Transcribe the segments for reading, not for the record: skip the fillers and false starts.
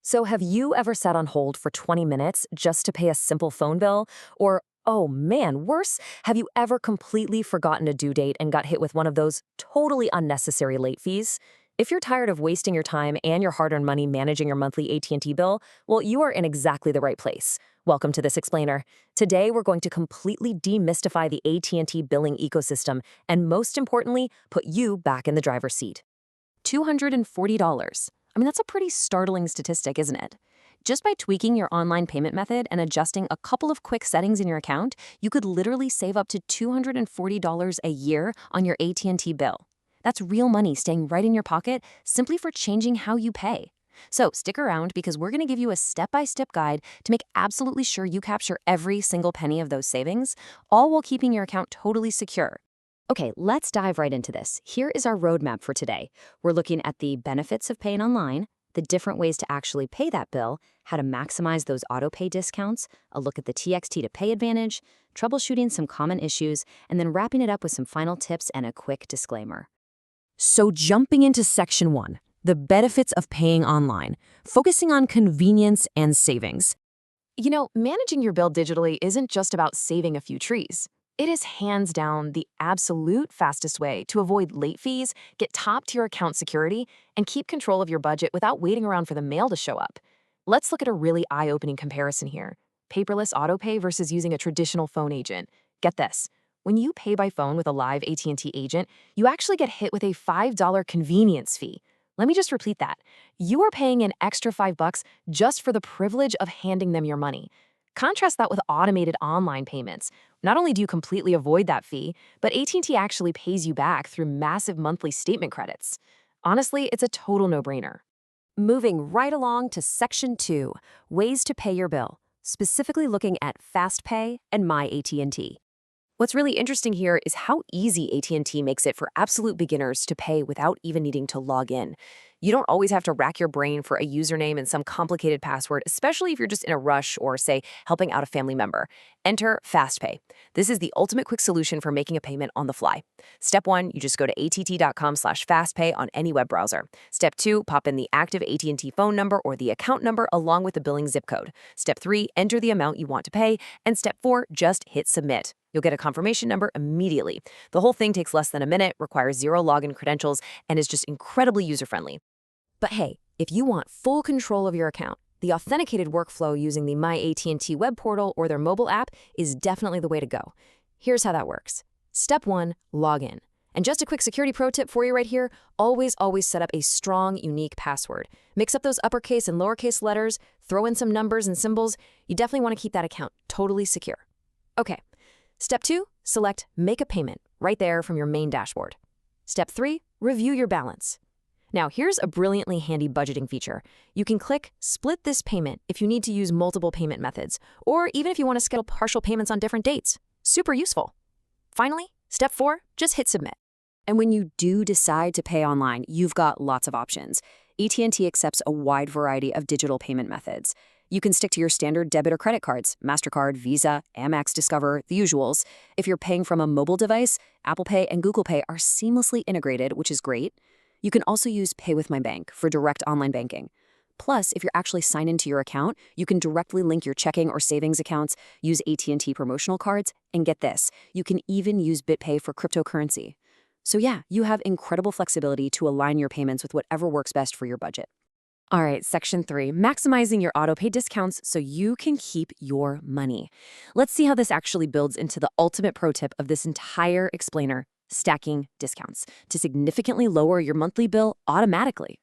So, have you ever sat on hold for 20 minutes just to pay a simple phone bill? Or, oh man, worse, have you ever completely forgotten a due date and got hit with one of those totally unnecessary late fees? If you're tired of wasting your time and your hard-earned money managing your monthly AT&T bill, well, you are in exactly the right place. Welcome to This Explainer. Today, we're going to completely demystify the AT&T billing ecosystem and, most importantly, put you back in the driver's seat. $240. I mean, that's a pretty startling statistic, isn't it? Just by tweaking your online payment method and adjusting a couple of quick settings in your account, you could literally save up to $240 a year on your AT&T bill. That's real money staying right in your pocket simply for changing how you pay. So stick around because we're going to give you a step-by-step guide to make absolutely sure you capture every single penny of those savings, all while keeping your account totally secure. Okay, let's dive right into this. Here is our roadmap for today. We're looking at the benefits of paying online, the different ways to actually pay that bill, how to maximize those auto-pay discounts, a look at the TXT to pay advantage, troubleshooting some common issues, and then wrapping it up with some final tips and a quick disclaimer. So jumping into section 1, the benefits of paying online, focusing on convenience and savings. You know, managing your bill digitally isn't just about saving a few trees. It is hands down the absolute fastest way to avoid late fees, get top-tier account security, and keep control of your budget without waiting around for the mail to show up. Let's look at a really eye-opening comparison here. Paperless autopay versus using a traditional phone agent. Get this. When you pay by phone with a live AT&T agent, you actually get hit with a $5 convenience fee. Let me just repeat that. You are paying an extra $5 just for the privilege of handing them your money. Contrast that with automated online payments. Not only do you completely avoid that fee, but AT&T actually pays you back through massive monthly statement credits. Honestly, it's a total no-brainer. Moving right along to Section 2, Ways to Pay Your Bill, specifically looking at Fast Pay and My AT&T. What's really interesting here is how easy AT&T makes it for absolute beginners to pay without even needing to log in. You don't always have to rack your brain for a username and some complicated password, especially if you're just in a rush or, say, helping out a family member. Enter FastPay. This is the ultimate quick solution for making a payment on the fly. Step 1, you just go to att.com/fastpay on any web browser. Step 2, pop in the active AT&T phone number or the account number along with the billing zip code. Step 3, enter the amount you want to pay. And Step 4, just hit submit. You'll get a confirmation number immediately. The whole thing takes less than a minute, requires 0 login credentials, and is just incredibly user-friendly. But hey, if you want full control of your account, the authenticated workflow using the My AT&T web portal or their mobile app is definitely the way to go. Here's how that works. Step 1, log in. And just a quick security pro tip for you right here, always set up a strong, unique password. Mix up those uppercase and lowercase letters, throw in some numbers and symbols. You definitely want to keep that account totally secure. Okay. Step 2, select Make a Payment right there from your main dashboard. Step 3, review your balance. Now, here's a brilliantly handy budgeting feature. You can click Split this payment if you need to use multiple payment methods, or even if you want to schedule partial payments on different dates. Super useful. Finally, Step 4, just hit Submit. And when you do decide to pay online, you've got lots of options. AT&T accepts a wide variety of digital payment methods. You can stick to your standard debit or credit cards, MasterCard, Visa, Amex, Discover, the usuals. If you're paying from a mobile device, Apple Pay and Google Pay are seamlessly integrated, which is great. You can also use Pay with My Bank for direct online banking. Plus, if you're actually signed into your account, you can directly link your checking or savings accounts, use AT&T promotional cards, and get this, you can even use BitPay for cryptocurrency. So yeah, you have incredible flexibility to align your payments with whatever works best for your budget. All right, Section 3, maximizing your auto-pay discounts so you can keep your money. Let's see how this actually builds into the ultimate pro tip of this entire explainer, stacking discounts, to significantly lower your monthly bill automatically.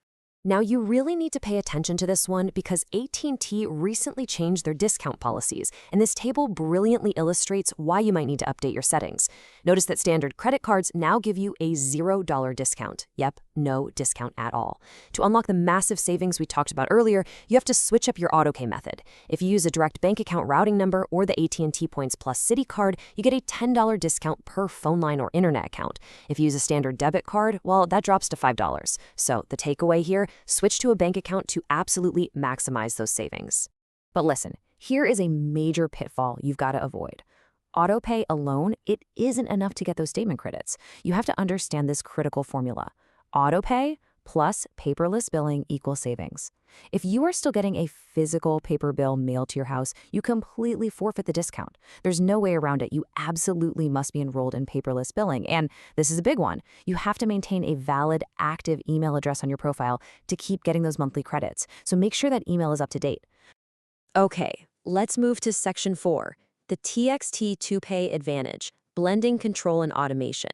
Now, you really need to pay attention to this one because AT&T recently changed their discount policies, and this table brilliantly illustrates why you might need to update your settings. Notice that standard credit cards now give you a $0 discount. Yep, no discount at all. To unlock the massive savings we talked about earlier, you have to switch up your AutoPay method. If you use a direct bank account routing number or the AT&T Points Plus City card, you get a $10 discount per phone line or internet account. If you use a standard debit card, well, that drops to $5. So the takeaway here, switch to a bank account to absolutely maximize those savings. But listen, here is a major pitfall you've got to avoid. AutoPay alone, it isn't enough to get those statement credits. You have to understand this critical formula. AutoPay plus paperless billing equals savings. If you are still getting a physical paper bill mailed to your house, you completely forfeit the discount. There's no way around it. You absolutely must be enrolled in paperless billing. And this is a big one. You have to maintain a valid, active email address on your profile to keep getting those monthly credits. So make sure that email is up to date. Okay, let's move to Section 4, the TXT 2Pay Advantage, blending control and automation.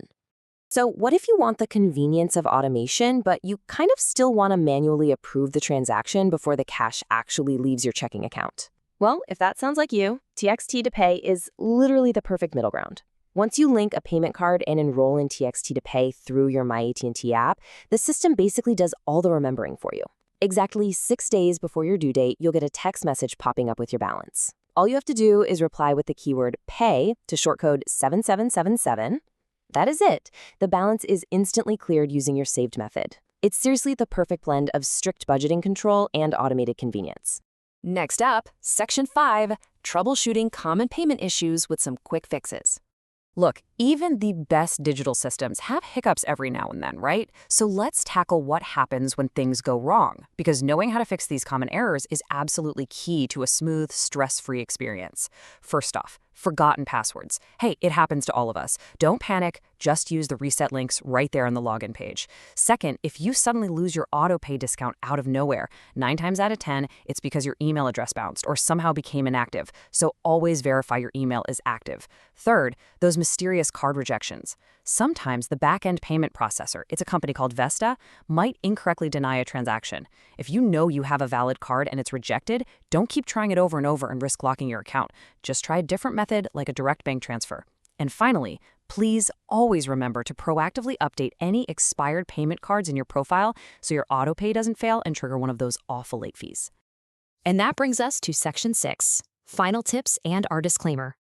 So what if you want the convenience of automation, but you kind of still want to manually approve the transaction before the cash actually leaves your checking account? Well, if that sounds like you, TXT to Pay is literally the perfect middle ground. Once you link a payment card and enroll in TXT to Pay through your My AT&T app, the system basically does all the remembering for you. Exactly 6 days before your due date, you'll get a text message popping up with your balance. All you have to do is reply with the keyword PAY to shortcode 7777. That is it. The balance is instantly cleared using your saved method. It's seriously the perfect blend of strict budgeting control and automated convenience. Next up, Section 5, troubleshooting common payment issues with some quick fixes. Look, even the best digital systems have hiccups every now and then, right? So let's tackle what happens when things go wrong, because knowing how to fix these common errors is absolutely key to a smooth, stress-free experience. First off, forgotten passwords. Hey, it happens to all of us. Don't panic, just use the reset links right there on the login page. Second, if you suddenly lose your auto-pay discount out of nowhere, 9 times out of 10, it's because your email address bounced or somehow became inactive, so always verify your email is active. Third, those mysterious card rejections. Sometimes the back-end payment processor, it's a company called Vesta, might incorrectly deny a transaction. If you know you have a valid card and it's rejected, don't keep trying it over and over and risk locking your account. Just try a different method like a direct bank transfer. And finally, please always remember to proactively update any expired payment cards in your profile so your autopay doesn't fail and trigger one of those awful late fees. And that brings us to Section 6, final tips and our disclaimer.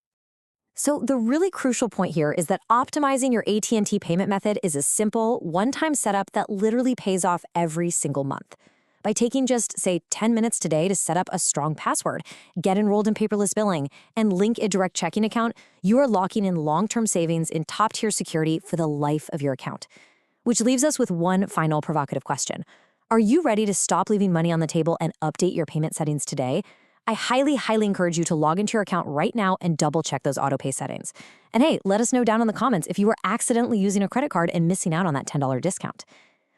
So the really crucial point here is that optimizing your AT&T payment method is a simple, one-time setup that literally pays off every single month. By taking just, say, 10 minutes today to set up a strong password, get enrolled in paperless billing, and link a direct checking account, you are locking in long-term savings in top-tier security for the life of your account. Which leaves us with one final provocative question. Are you ready to stop leaving money on the table and update your payment settings today? I highly, highly encourage you to log into your account right now and double-check those autopay settings. And hey, let us know down in the comments if you were accidentally using a credit card and missing out on that $10 discount.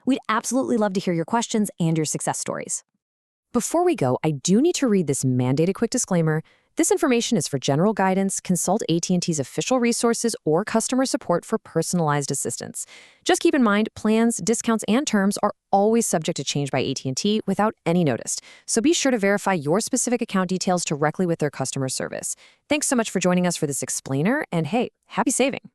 We'd absolutely love to hear your questions and your success stories. Before we go, I do need to read this mandated quick disclaimer. This information is for general guidance. Consult AT&T's official resources or customer support for personalized assistance. Just keep in mind, plans, discounts, and terms are always subject to change by AT&T without any notice. So be sure to verify your specific account details directly with their customer service. Thanks so much for joining us for this explainer, and hey, happy saving!